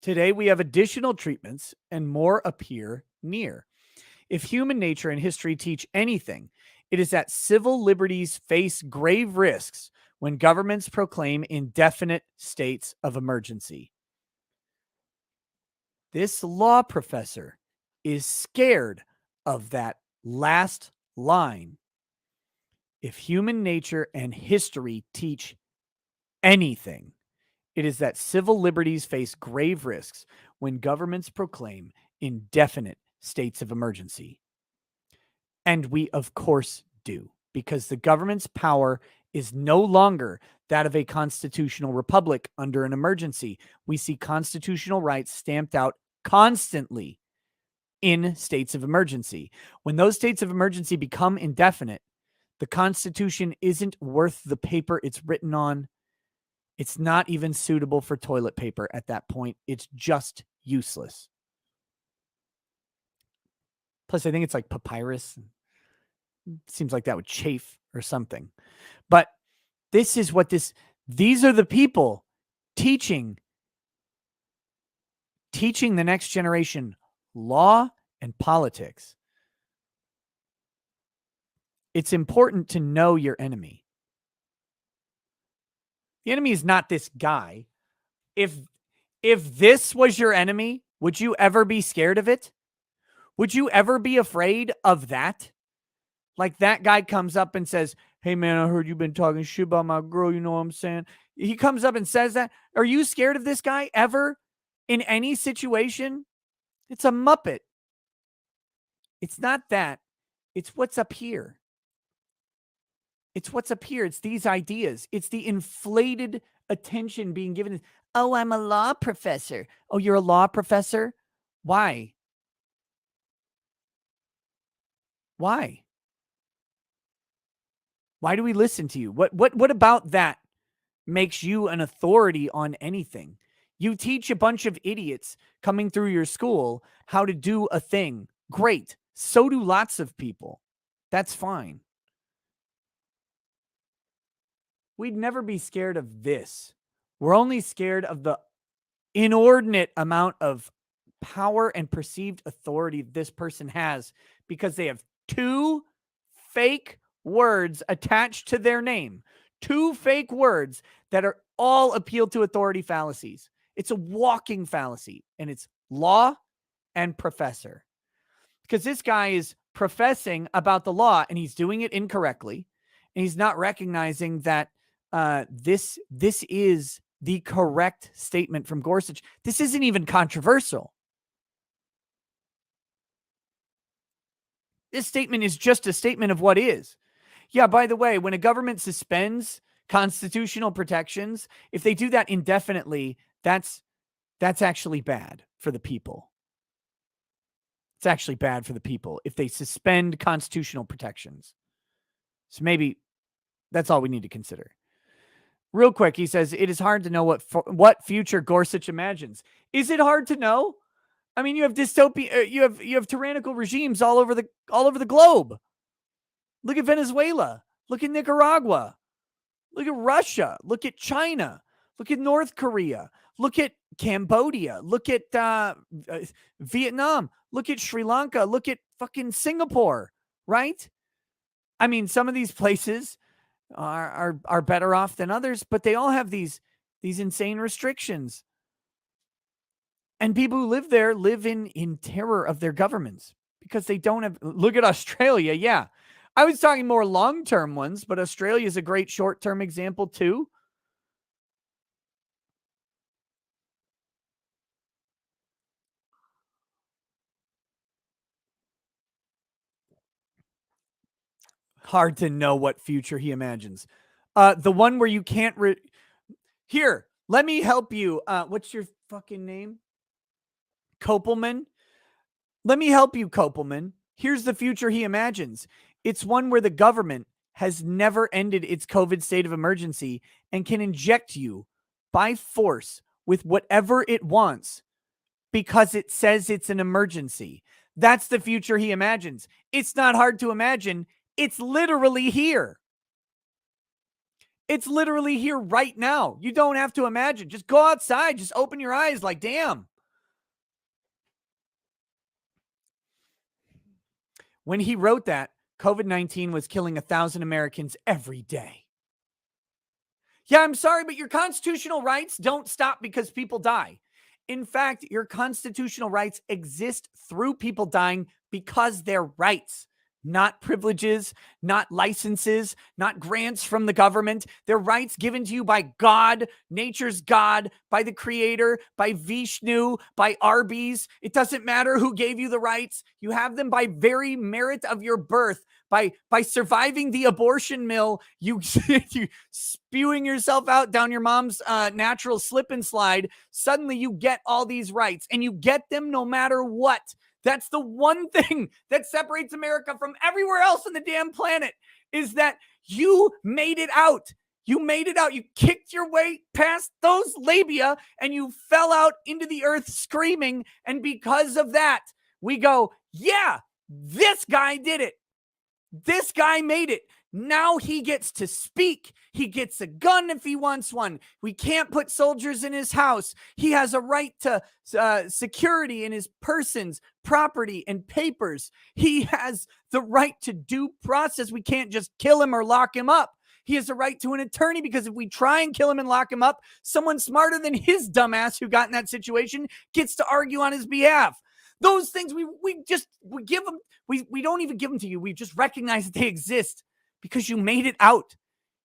Today, we have additional treatments and more appear near. If human nature and history teach anything, it is that civil liberties face grave risks when governments proclaim indefinite states of emergency. This law professor is scared of that last line. If human nature and history teach anything, it is that civil liberties face grave risks when governments proclaim indefinite states of emergency. And we, of course, do, because the government's power is no longer that of a constitutional republic under an emergency. We see constitutional rights stamped out constantly in states of emergency. When those states of emergency become indefinite, the Constitution isn't worth the paper it's written on. It's not even suitable for toilet paper at that point. It's just useless. Plus, I think it's like papyrus. Seems like that would chafe or something. But this is what these are the people teaching the next generation law and politics. It's important to know your enemy. The enemy is not this guy. If this was your enemy, would you ever be scared of it? Would you ever be afraid of that? Like that guy comes up and says, "Hey man, I heard you've been talking shit about my girl, you know what I'm saying?" He comes up and says that. Are you scared of this guy ever in any situation? It's a Muppet. It's not that. It's what's up here. It's what's up here. It's these ideas. It's the inflated attention being given. Oh, I'm a law professor. Oh, you're a law professor? Why? Why? Why do we listen to you? What about that makes you an authority on anything? You teach a bunch of idiots coming through your school how to do a thing. Great. So do lots of people. That's fine. We'd never be scared of this. We're only scared of the inordinate amount of power and perceived authority this person has because they have two fake words attached to their name. Two fake words that are all appeal to authority fallacies. It's a walking fallacy, and it's law and professor. Because this guy is professing about the law, and he's doing it incorrectly, and he's not recognizing that this is the correct statement from Gorsuch. This isn't even controversial. This statement is just a statement of what is. Yeah, by the way, when a government suspends constitutional protections, if they do that indefinitely, that's actually bad for the people. It's actually bad for the people if they suspend constitutional protections. So maybe that's all we need to consider. Real quick, he says, it is hard to know what future Gorsuch imagines. Is it hard to know? I mean, you have dystopia, you have tyrannical regimes all over the globe. Look at Venezuela. Look at Nicaragua. Look at Russia. Look at China. Look at North Korea. Look at Cambodia. Look at Vietnam. Look at Sri Lanka. Look at fucking Singapore, right? I mean, some of these places are better off than others, but they all have these insane restrictions. And people who live there live in terror of their governments because they don't have. Look at Australia. Yeah. I was talking more long-term ones, but Australia is a great short-term example too. Hard to know what future he imagines. The one where you can't. Here, let me help you. What's your fucking name? Kopelman. Let me help you, Kopelman. Here's the future he imagines. It's one where the government has never ended its COVID state of emergency and can inject you by force with whatever it wants because it says it's an emergency. That's the future he imagines. It's not hard to imagine. It's literally here. It's literally here right now. You don't have to imagine. Just go outside. Just open your eyes like, damn. When he wrote that, COVID-19 was killing 1,000 Americans every day. Yeah, I'm sorry, but your constitutional rights don't stop because people die. In fact, your constitutional rights exist through people dying because they're rights, not privileges, not licenses, not grants from the government. They're rights given to you by God, nature's God, by the creator, by Vishnu, by Arby's. It doesn't matter who gave you the rights. You have them by very merit of your birth. By surviving the abortion mill, you spewing yourself out down your mom's natural slip and slide, suddenly you get all these rights, and you get them no matter what. That's the one thing that separates America from everywhere else on the damn planet, is that you made it out. You made it out. You kicked your way past those labia and you fell out into the earth screaming. And because of that, we go, yeah, this guy did it. This guy made it. Now he gets to speak. He gets a gun if he wants one. We can't put soldiers in his house. He has a right to security in his persons, property, and papers. He has the right to due process. We can't just kill him or lock him up. He has a right to an attorney, because if we try and kill him and lock him up, someone smarter than his dumbass who got in that situation gets to argue on his behalf. Those things we give them. We don't even give them to you. We just recognize that they exist because you made it out.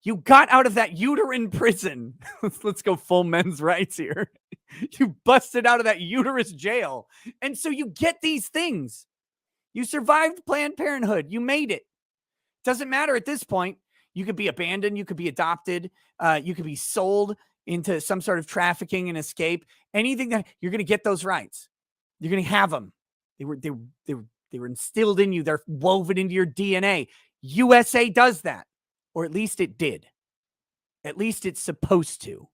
You got out of that uterine prison. Let's go full men's rights here. You busted out of that uterus jail. And so you get these things. You survived Planned Parenthood. You made it. Doesn't matter at this point. You could be abandoned. You could be adopted. You could be sold into some sort of trafficking and escape. Anything that you're going to get those rights. You're going to have them. They were instilled in you. They're woven into your DNA. USA does that, or at least it did. At least it's supposed to.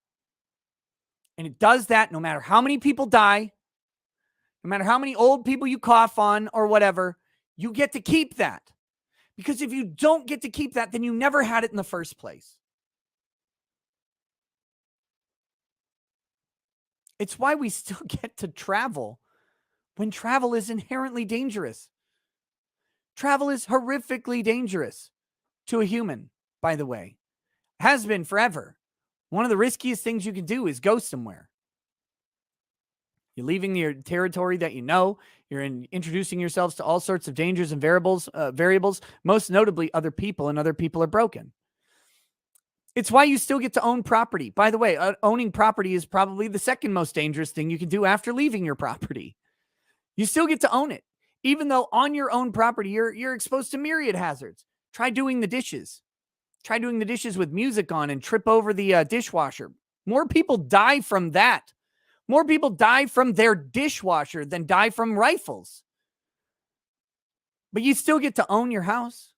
And it does that no matter how many people die, no matter how many old people you cough on or whatever, you get to keep that. Because if you don't get to keep that, then you never had it in the first place. It's why we still get to travel when travel is inherently dangerous. Travel is horrifically dangerous to a human, by the way. Has been forever. One of the riskiest things you can do is go somewhere. You're leaving your territory that you know. You're introducing yourselves to all sorts of dangers and variables, most notably other people, and other people are broken. It's why you still get to own property. By the way, owning property is probably the second most dangerous thing you can do after leaving your property. You still get to own it. Even though on your own property, you're exposed to myriad hazards. Try doing the dishes. Try doing the dishes with music on and trip over the dishwasher. More people die from that. More people die from their dishwasher than die from rifles. But you still get to own your house.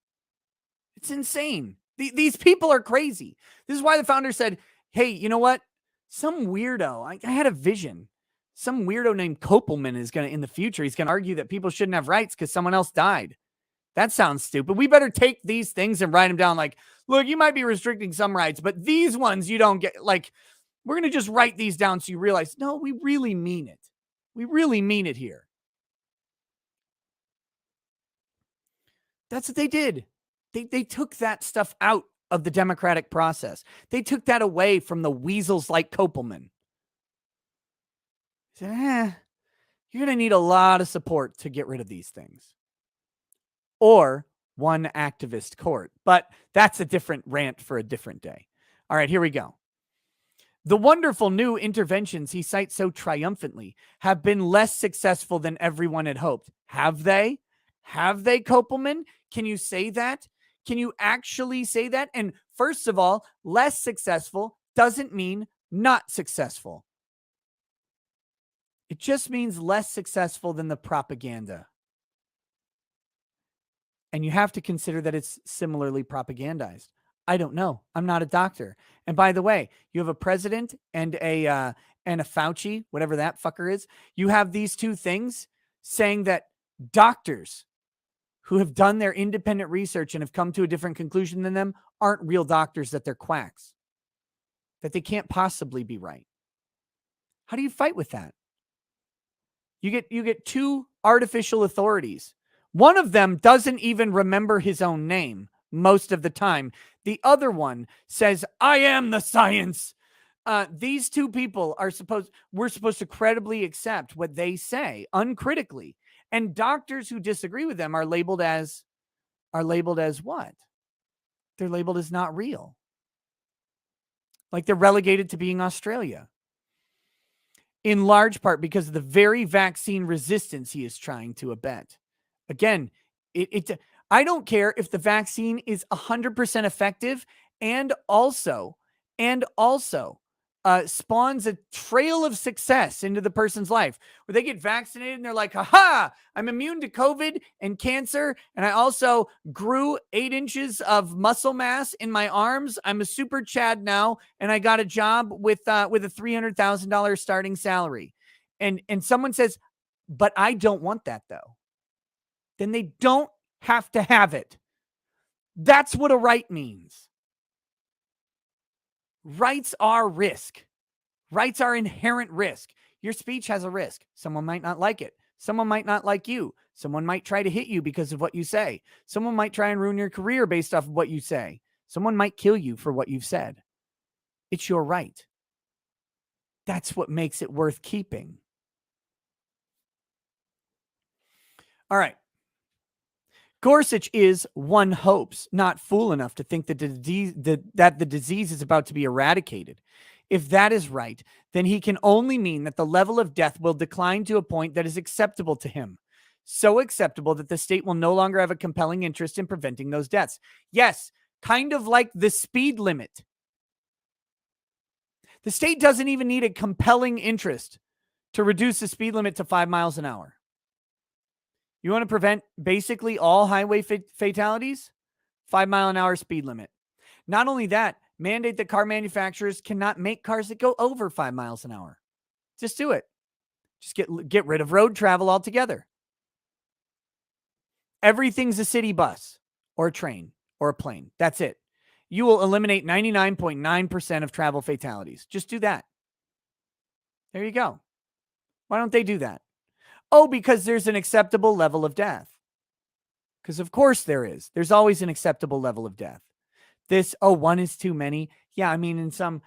It's insane. These people are crazy. This is why the founder said, hey, you know what? Some weirdo, I had a vision. Some weirdo named Kopelman is going to, in the future, he's going to argue that people shouldn't have rights because someone else died. That sounds stupid. We better take these things and write them down like, look, you might be restricting some rights, but these ones you don't get. Like, we're going to just write these down so you realize, no, we really mean it. We really mean it here. That's what they did. They took that stuff out of the democratic process. They took that away from the weasels like Kopelman. Said, you're going to need a lot of support to get rid of these things. Or one activist court. But that's a different rant for a different day. All right, here we go. The wonderful new interventions he cites so triumphantly have been less successful than everyone had hoped. Have they? Have they, Kopelman? Can you say that? Can you actually say that? And first of all, less successful doesn't mean not successful. It just means less successful than the propaganda. And you have to consider that it's similarly propagandized. I don't know. I'm not a doctor. And by the way, you have a president and a Fauci, whatever that fucker is. You have these two things saying that doctors who have done their independent research and have come to a different conclusion than them aren't real doctors, that they're quacks, that they can't possibly be right. How do you fight with that? You get two artificial authorities, One of them doesn't even remember his own name most of the time. The other one says, I am the science. These two people we're supposed to credibly accept what they say uncritically. And doctors who disagree with them are labeled as what? They're labeled as not real. Like they're relegated to being Australia. In large part because of the very vaccine resistance he is trying to abet. Again, I don't care if the vaccine is 100% effective and also spawns a trail of success into the person's life where they get vaccinated and they're like, haha, I'm immune to COVID and cancer. And I also grew 8 inches of muscle mass in my arms. I'm a super Chad now. And I got a job with a $300,000 starting salary. And someone says, but I don't want that though. Then they don't have to have it. That's what a right means. Rights are risk. Rights are inherent risk. Your speech has a risk. Someone might not like it. Someone might not like you. Someone might try to hit you because of what you say. Someone might try and ruin your career based off of what you say. Someone might kill you for what you've said. It's your right. That's what makes it worth keeping. All right. Gorsuch is, one hopes, not fool enough to think that the disease is about to be eradicated. If that is right, then he can only mean that the level of death will decline to a point that is acceptable to him. So acceptable that the state will no longer have a compelling interest in preventing those deaths. Yes, kind of like the speed limit. The state doesn't even need a compelling interest to reduce the speed limit to 5 miles an hour. You want to prevent basically all highway fatalities? 5 mile an hour speed limit. Not only that, mandate that car manufacturers cannot make cars that go over 5 miles an hour. Just do it. Just get rid of road travel altogether. Everything's a city bus or a train or a plane. That's it. You will eliminate 99.9% of travel fatalities. Just do that. There you go. Why don't they do that? Oh, because there's an acceptable level of death. Because of course there is. There's always an acceptable level of death. One is too many. Yeah, I mean, in some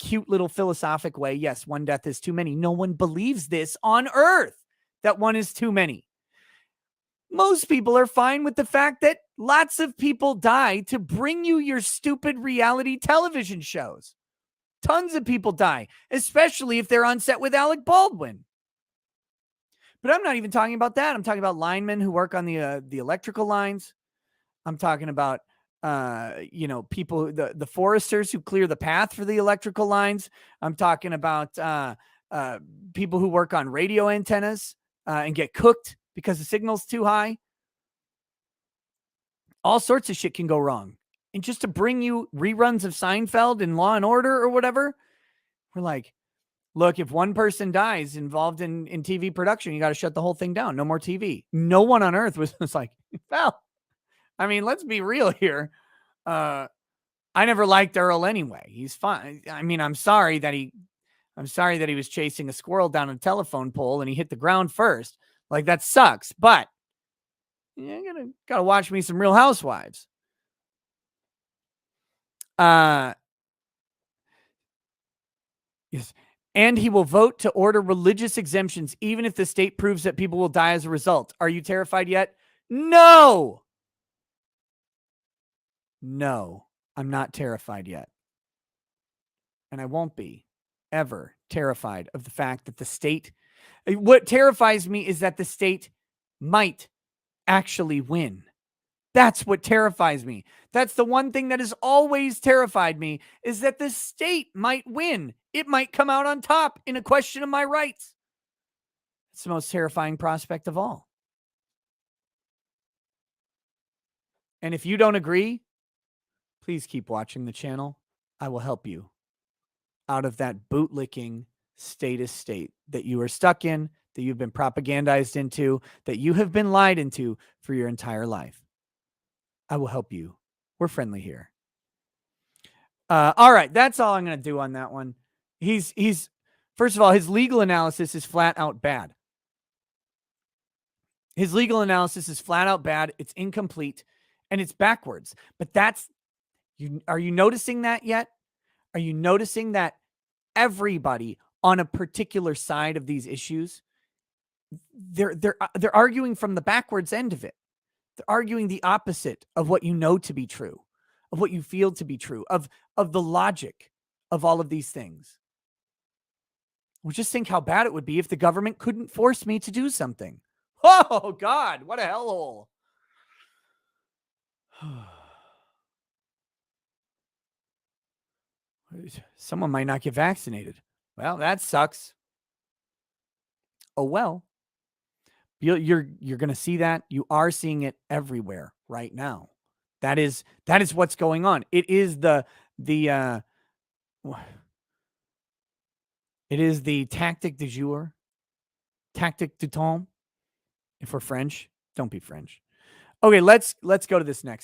cute little philosophic way, yes, one death is too many. No one believes this on earth, that one is too many. Most people are fine with the fact that lots of people die to bring you your stupid reality television shows. Tons of people die, especially if they're on set with Alec Baldwin. But I'm not even talking about that. I'm talking about linemen who work on the electrical lines. I'm talking about people, the foresters who clear the path for the electrical lines. I'm talking about people who work on radio antennas and get cooked because the signal's too high. All sorts of shit can go wrong. And just to bring you reruns of Seinfeld and Law and Order or whatever, we're like, look, if one person dies involved in TV production, you got to shut the whole thing down. No more TV. No one on earth was like, well, I mean, let's be real here. I never liked Earl anyway. He's fine. I mean, I'm sorry that he was chasing a squirrel down a telephone pole and he hit the ground first. Like, that sucks. But you gotta watch me some Real Housewives. Yes. And he will vote to order religious exemptions, even if the state proves that people will die as a result. Are you terrified yet? No, I'm not terrified yet. And I won't be ever terrified of the fact that the state, what terrifies me is that the state might actually win. That's what terrifies me. That's the one thing that has always terrified me, is that the state might win. It might come out on top in a question of my rights. It's the most terrifying prospect of all. And if you don't agree, please keep watching the channel. I will help you out of that bootlicking statist state that you are stuck in, that you've been propagandized into, that you have been lied into for your entire life. I will help you. We're friendly here. All right. That's all I'm going to do on that one. He's first of all, his legal analysis is flat out bad. His legal analysis is flat out bad. It's incomplete and it's backwards. But are you noticing that yet? Are you noticing that everybody on a particular side of these issues, they're arguing from the backwards end of it. They're arguing the opposite of what you know to be true, of what you feel to be true, of the logic of all of these things. Well, just think how bad it would be if the government couldn't force me to do something. Oh, God, what a hellhole. Someone might not get vaccinated. Well, that sucks. Oh, well. You're going to see that. You are seeing it everywhere right now. That is what's going on. It is the tactic du jour, tactic du temps. If we're French, don't be French. Okay, let's go to this next.